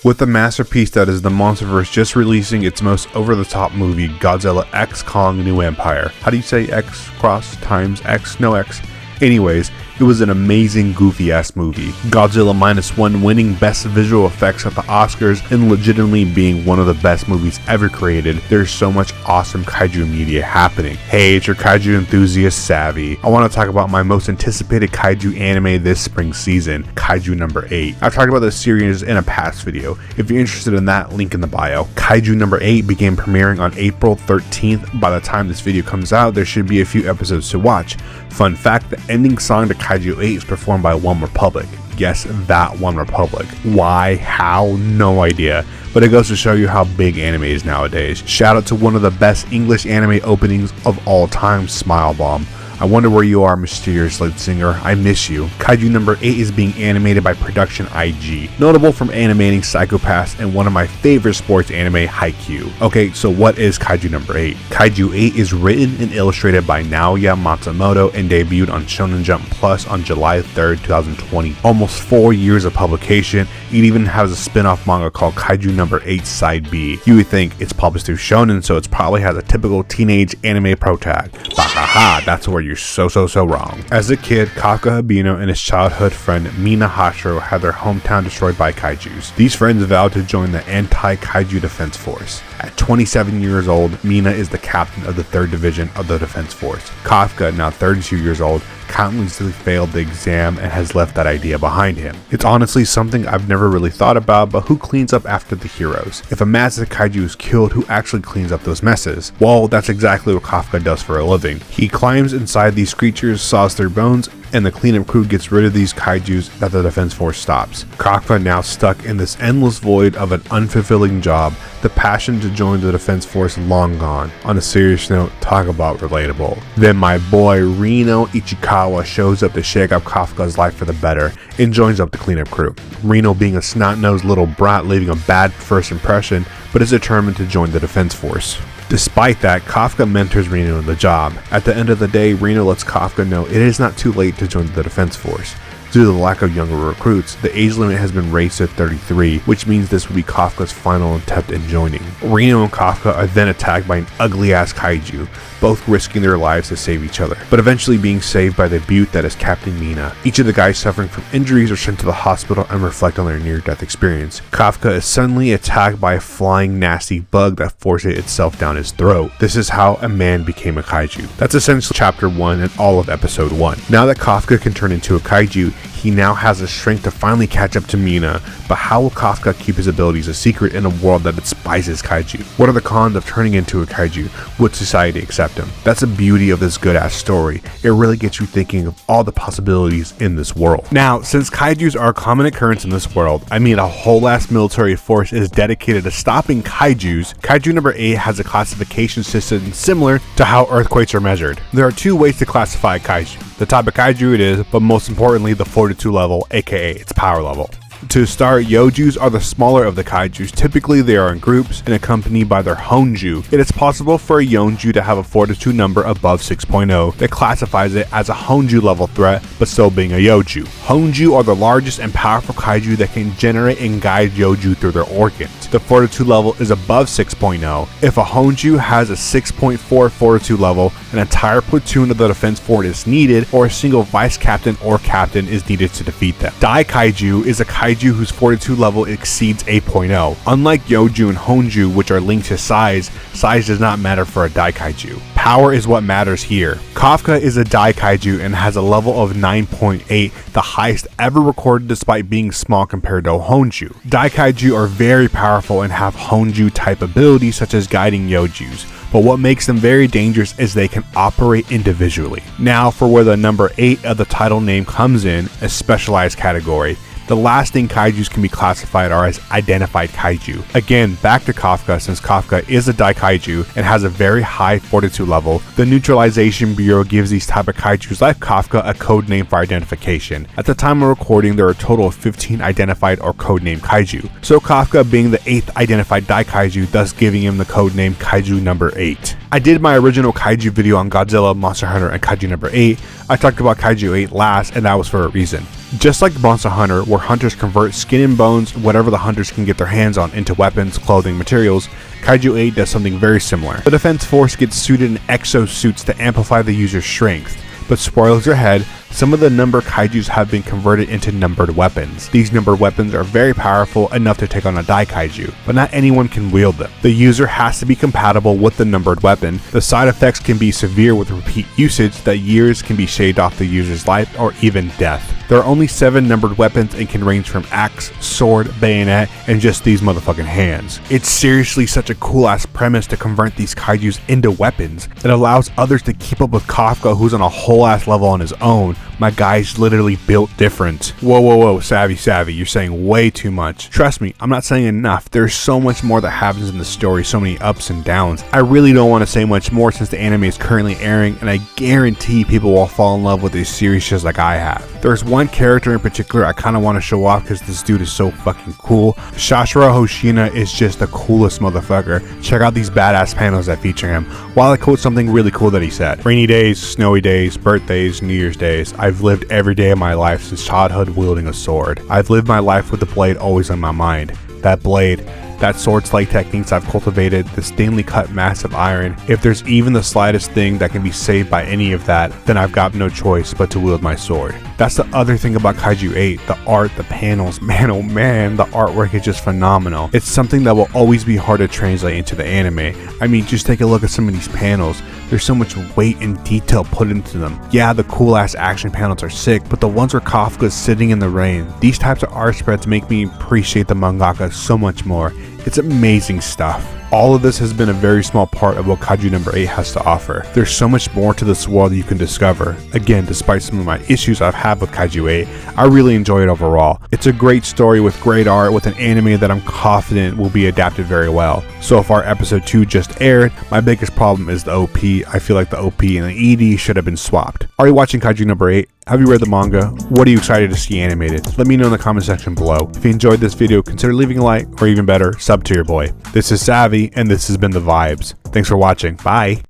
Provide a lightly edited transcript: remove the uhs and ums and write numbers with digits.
With the masterpiece that is the MonsterVerse just releasing its most over-the-top movie, Godzilla X Kong New Empire. How do you say X cross times X? No X. Anyways, it was an amazing, goofy-ass movie. Godzilla -1 winning Best Visual Effects at the Oscars and legitimately being one of the best movies ever created. There's so much awesome kaiju media happening. Hey, it's your kaiju enthusiast, Savi. I want to talk about my most anticipated kaiju anime this spring season, Kaiju No. 8. I've talked about this series in a past video. If you're interested in that, link in the bio. Kaiju No. 8 began premiering on April 13th. By the time this video comes out, there should be a few episodes to watch. Fun fact, the ending song to Kaiju 8 is performed by One Republic. Yes, that One Republic. Why? How? No idea. But it goes to show you how big anime is nowadays. Shout out to one of the best English anime openings of all time, Smile Bomb. I wonder where you are, mysterious lead singer. I miss you. Kaiju No. 8 is being animated by Production IG, notable from animating Psycho Pass and one of my favorite sports anime, Haikyuu. Okay, so what is Kaiju No. 8? Kaiju 8 is written and illustrated by Naoya Matsumoto and debuted on Shonen Jump Plus on July 3rd, 2020. Almost 4 years of publication. It even has a spin-off manga called Kaiju No. 8 Side B. You would think it's published through Shonen, so it probably has a typical teenage anime protag. Bahaha, that's where you're so wrong. As a kid, Kafka Habino and his childhood friend Mina Hashiro had their hometown destroyed by kaijus. These friends vowed to join the anti-kaiju defense force. At 27 years old, Mina is the captain of the 3rd Division of the Defense Force. Kafka, now 32 years old, countlessly failed the exam and has left that idea behind him. It's honestly something I've never really thought about, but who cleans up after the heroes? If a massive kaiju is killed, who actually cleans up those messes? Well, that's exactly what Kafka does for a living. He climbs inside these creatures, saws their bones, and the cleanup crew gets rid of these kaijus that the defense force stops. Kafka, now stuck in this endless void of an unfulfilling job, the passion to join the defense force long gone. On a serious note, talk about relatable. Then my boy Reno Ichikawa shows up to shake up Kafka's life for the better and joins up the cleanup crew. Reno being a snot-nosed little brat leaving a bad first impression, but is determined to join the defense force. Despite that, Kafka mentors Reno in the job. At the end of the day, Reno lets Kafka know it is not too late to join the defense force. Due to the lack of younger recruits, the age limit has been raised to 33, which means this will be Kafka's final attempt at joining. Reno and Kafka are then attacked by an ugly-ass kaiju, both risking their lives to save each other, but eventually being saved by the beaut that is Captain Mina. Each of the guys suffering from injuries are sent to the hospital and reflect on their near-death experience. Kafka is suddenly attacked by a flying nasty bug that forces itself down his throat. This is how a man became a kaiju. That's essentially chapter 1 and all of episode 1. Now that Kafka can turn into a kaiju, he now has the strength to finally catch up to Mina, but how will Kafka keep his abilities a secret in a world that despises kaiju? What are the cons of turning into a kaiju? Would society accept him? That's the beauty of this good ass story. It really gets you thinking of all the possibilities in this world. Now, since kaijus are a common occurrence in this world, I mean a whole ass military force is dedicated to stopping kaijus, Kaiju No. 8 has a classification system similar to how earthquakes are measured. There are 2 ways to classify kaiju. The type of kaiju it is, but most importantly the fortitude level, aka its power level. To start, Yojus are the smaller of the kaijus. Typically they are in groups and accompanied by their Honju. It is possible for a Yonju to have a fortitude number above 6.0 that classifies it as a Honju level threat, but still being a Yoju. Honju are the largest and powerful kaiju that can generate and guide Yoju through their organs. The fortitude level is above 6.0. If a Honju has a 6.4 fortitude level, an entire platoon of the defense force is needed, or a single vice captain or captain is needed to defeat them. Dai Kaiju is a kaiju whose fortitude level exceeds 8.0. Unlike Yoju and Honju, which are linked to size does not matter for a Dai Kaiju. Power is what matters here. Kafka is a Dai Kaiju and has a level of 9.8, the highest ever recorded despite being small compared to Honju. Dai Kaiju are very powerful and have Honju type abilities such as guiding Yojus, but what makes them very dangerous is they can operate individually. Now for where the number 8 of the title name comes in, a specialized category. The last thing kaijus can be classified are as identified kaiju. Again, back to Kafka, since Kafka is a Dai Kaiju and has a very high fortitude level, the Neutralization Bureau gives these type of kaijus like Kafka a code name for identification. At the time of recording, there are a total of 15 identified or codenamed kaiju. So Kafka being the 8th identified Dai Kaiju, thus giving him the codename Kaiju No. 8. I did my original kaiju video on Godzilla, Monster Hunter, and Kaiju No. 8. I talked about Kaiju 8 last, and that was for a reason. Just like Monster Hunter, where hunters convert skin and bones, whatever the hunters can get their hands on, into weapons, clothing, materials, Kaiju 8 does something very similar. The defense force gets suited in exosuits to amplify the user's strength. But spoilers ahead, some of the number kaijus have been converted into numbered weapons. These numbered weapons are very powerful, enough to take on a Dai Kaiju, but not anyone can wield them. The user has to be compatible with the numbered weapon. The side effects can be severe with repeat usage that years can be shaved off the user's life or even death. There are only 7 numbered weapons and can range from axe, sword, bayonet, and just these motherfucking hands. It's seriously such a cool ass premise to convert these kaijus into weapons. It allows others to keep up with Kafka, who's on a whole ass level on his own. My guy's literally built different. Whoa, Savi, you're saying way too much. Trust me, I'm not saying enough. There's so much more that happens in the story, so many ups and downs. I really don't want to say much more since the anime is currently airing, and I guarantee people will fall in love with this series just like I have. There's one character in particular I kind of want to show off because this dude is so fucking cool. Shashira Hoshina is just the coolest motherfucker. Check out these badass panels that feature him. While I quote something really cool that he said: "Rainy days, snowy days, birthdays, New Year's days. I've lived every day of my life since childhood wielding a sword. I've lived my life with the blade always on my mind. That blade, that sword-like techniques I've cultivated, the stainly cut massive iron. If there's even the slightest thing that can be saved by any of that, then I've got no choice but to wield my sword." That's the other thing about Kaiju 8, the art, the panels, man oh man, the artwork is just phenomenal. It's something that will always be hard to translate into the anime. I mean, just take a look at some of these panels. There's so much weight and detail put into them. Yeah, the cool ass action panels are sick, but the ones where Kafka is sitting in the rain, these types of art spreads make me appreciate the mangaka so much more. It's amazing stuff. All of this has been a very small part of what Kaiju number 8 has to offer. There's so much more to this world you can discover. Again, despite some of my issues I've had with Kaiju 8, I really enjoy it overall. It's a great story with great art, with an anime that I'm confident will be adapted very well. So far, episode 2 just aired. My biggest problem is the OP. I feel like the OP and the ED should have been swapped. Are you watching Kaiju number 8? Have you read the manga? What are you excited to see animated? Let me know in the comment section below. If you enjoyed this video, consider leaving a like, or even better, sub to your boy. This is Savi, and this has been The Vibes. Thanks for watching. Bye!